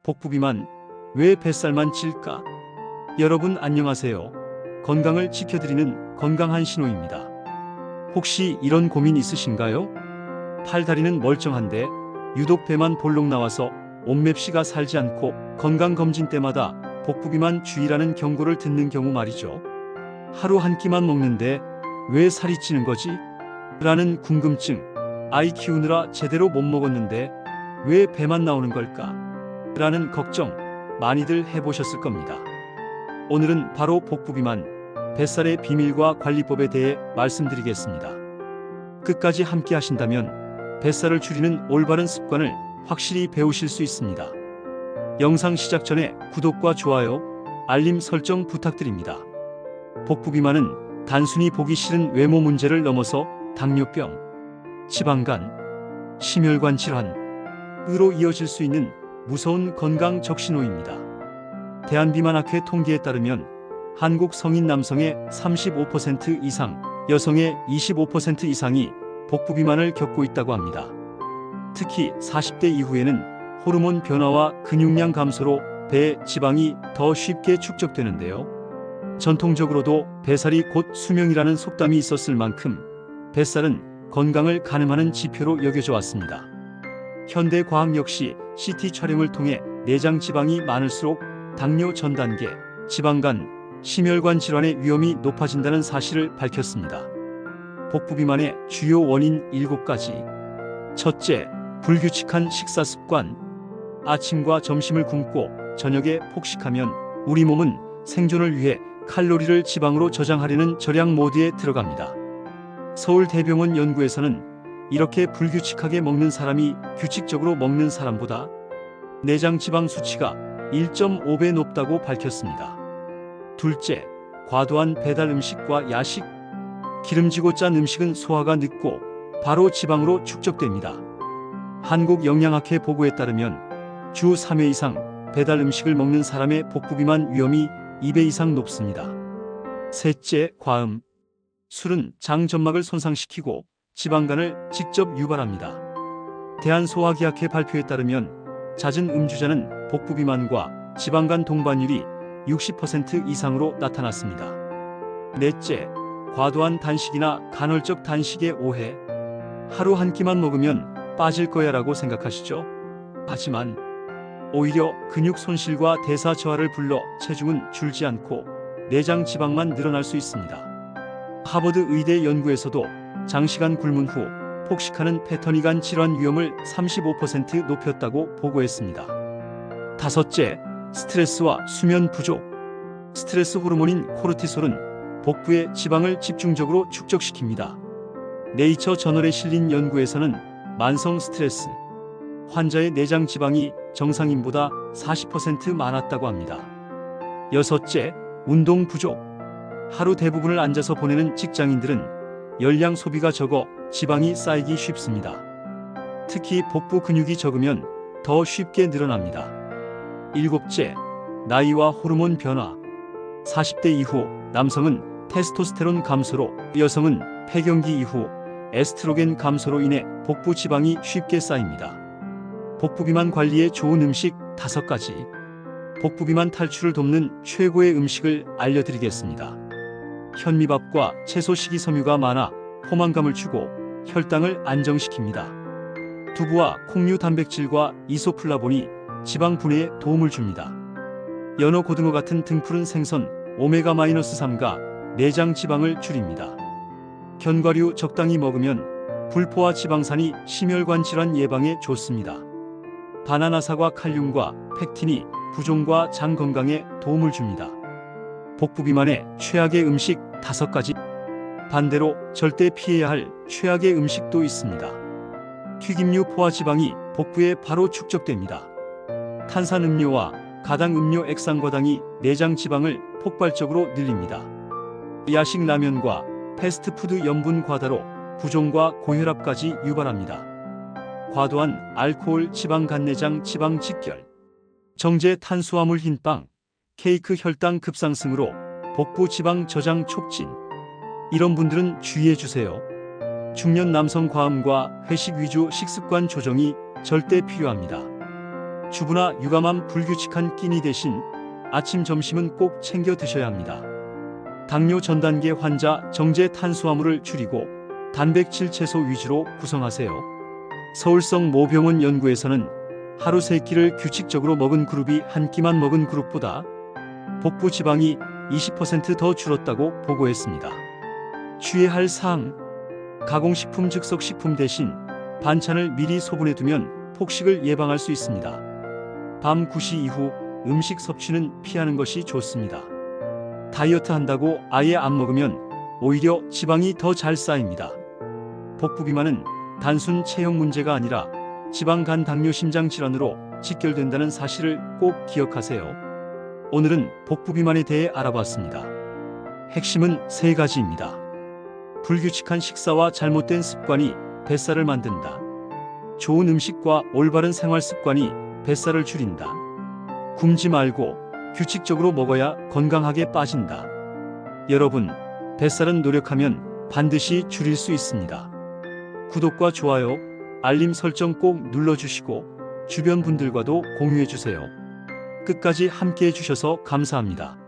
복부비만, 왜 뱃살만 찔까? 여러분 안녕하세요. 건강을 지켜드리는 건강한 신호입니다. 혹시 이런 고민 있으신가요? 팔다리는 멀쩡한데 유독 배만 볼록 나와서 옷맵시가 살지 않고 건강검진 때마다 복부비만 주의라는 경고를 듣는 경우 말이죠. 하루 한 끼만 먹는데 왜 살이 찌는 거지? 라는 궁금증, 아이 키우느라 제대로 못 먹었는데 왜 배만 나오는 걸까? 라는 걱정 많이들 해보셨을 겁니다. 오늘은 바로 복부비만, 뱃살의 비밀과 관리법에 대해 말씀드리겠습니다. 끝까지 함께 하신다면 뱃살을 줄이는 올바른 습관을 확실히 배우실 수 있습니다. 영상 시작 전에 구독과 좋아요, 알림 설정 부탁드립니다. 복부비만은 단순히 보기 싫은 외모 문제를 넘어서 당뇨병, 지방간, 심혈관 질환으로 이어질 수 있는 무서운 건강 적신호입니다. 대한비만학회 통계에 따르면 한국 성인 남성의 35% 이상, 여성의 25% 이상이 복부비만을 겪고 있다고 합니다. 특히 40대 이후에는 호르몬 변화와 근육량 감소로 배 지방이 더 쉽게 축적되는데요. 전통적으로도 뱃살이 곧 수명이라는 속담이 있었을 만큼 뱃살은 건강을 가늠하는 지표로 여겨져 왔습니다. 현대 과학 역시 CT 촬영을 통해 내장 지방이 많을수록 당뇨 전 단계, 지방간, 심혈관 질환의 위험이 높아진다는 사실을 밝혔습니다. 복부비만의 주요 원인 7가지. 첫째, 불규칙한 식사 습관. 아침과 점심을 굶고 저녁에 폭식하면 우리 몸은 생존을 위해 칼로리를 지방으로 저장하려는 절약 모드에 들어갑니다. 서울대병원 연구에서는 이렇게 불규칙하게 먹는 사람이 규칙적으로 먹는 사람보다 내장 지방 수치가 1.5배 높다고 밝혔습니다. 둘째, 과도한 배달 음식과 야식. 기름지고 짠 음식은 소화가 늦고 바로 지방으로 축적됩니다. 한국영양학회 보고에 따르면 주 3회 이상 배달 음식을 먹는 사람의 복부비만 위험이 2배 이상 높습니다. 셋째, 과음. 술은 장 점막을 손상시키고 지방간을 직접 유발합니다. 대한소화기학회 발표에 따르면 잦은 음주자는 복부비만과 지방간 동반율이 60% 이상으로 나타났습니다. 넷째, 과도한 단식이나 간헐적 단식의 오해. 하루 한 끼만 먹으면 빠질 거야 라고 생각하시죠? 하지만 오히려 근육 손실과 대사 저하를 불러 체중은 줄지 않고 내장 지방만 늘어날 수 있습니다. 하버드 의대 연구에서도 장시간 굶은 후 폭식하는 패턴이간 질환 위험을 35% 높였다고 보고했습니다. 다섯째, 스트레스와 수면 부족. 스트레스 호르몬인 코르티솔은 복부의 지방을 집중적으로 축적시킵니다. 네이처 저널에 실린 연구에서는 만성 스트레스 환자의 내장 지방이 정상인보다 40% 많았다고 합니다. 여섯째, 운동 부족. 하루 대부분을 앉아서 보내는 직장인들은 열량 소비가 적어 지방이 쌓이기 쉽습니다. 특히 복부 근육이 적으면 더 쉽게 늘어납니다. 일곱째, 나이와 호르몬 변화. 40대 이후 남성은 테스토스테론 감소로, 여성은 폐경기 이후 에스트로겐 감소로 인해 복부 지방이 쉽게 쌓입니다. 복부비만 관리에 좋은 음식 5가지. 복부비만 탈출을 돕는 최고의 음식을 알려드리겠습니다. 현미밥과 채소 식이섬유가 많아 포만감을 주고 혈당을 안정시킵니다. 두부와 콩류 단백질과 이소플라본이 지방 분해에 도움을 줍니다. 연어, 고등어 같은 등푸른 생선 오메가-3가 내장 지방을 줄입니다. 견과류 적당히 먹으면 불포화 지방산이 심혈관 질환 예방에 좋습니다. 바나나, 사과 칼륨과 팩틴이 부종과 장 건강에 도움을 줍니다. 복부비만의 최악의 음식 5가지. 반대로 절대 피해야 할 최악의 음식도 있습니다. 튀김류 포화 지방이 복부에 바로 축적됩니다. 탄산음료와 가당음료 액상과당이 내장 지방을 폭발적으로 늘립니다. 야식 라면과 패스트푸드 염분 과다로 부종과 고혈압까지 유발합니다. 과도한 알코올, 지방 간내장, 지방 직결, 정제 탄수화물, 흰빵, 케이크 혈당 급상승으로 복부 지방 저장 촉진. 이런 분들은 주의해주세요. 중년 남성 과음과 회식 위주 식습관 조정이 절대 필요합니다. 주부나 육아맘 불규칙한 끼니 대신 아침 점심은 꼭 챙겨 드셔야 합니다. 당뇨 전 단계 환자 정제 탄수화물을 줄이고 단백질 채소 위주로 구성하세요. 서울성 모병원 연구에서는 하루 3끼를 규칙적으로 먹은 그룹이 한 끼만 먹은 그룹보다 복부 지방이 20% 더 줄었다고 보고했습니다. 주의할 사항: 가공식품 즉석식품 대신 반찬을 미리 소분해두면 폭식을 예방할 수 있습니다. 밤 9시 이후 음식 섭취는 피하는 것이 좋습니다. 다이어트 한다고 아예 안 먹으면 오히려 지방이 더 잘 쌓입니다. 복부 비만은 단순 체형 문제가 아니라 지방, 간, 당뇨, 심장 질환으로 직결된다는 사실을 꼭 기억하세요. 오늘은 복부 비만에 대해 알아봤습니다. 핵심은 3가지입니다. 불규칙한 식사와 잘못된 습관이 뱃살을 만든다. 좋은 음식과 올바른 생활 습관이 뱃살을 줄인다. 굶지 말고 규칙적으로 먹어야 건강하게 빠진다. 여러분, 뱃살은 노력하면 반드시 줄일 수 있습니다. 구독과 좋아요, 알림 설정 꼭 눌러주시고 주변 분들과도 공유해주세요. 끝까지 함께 해주셔서 감사합니다.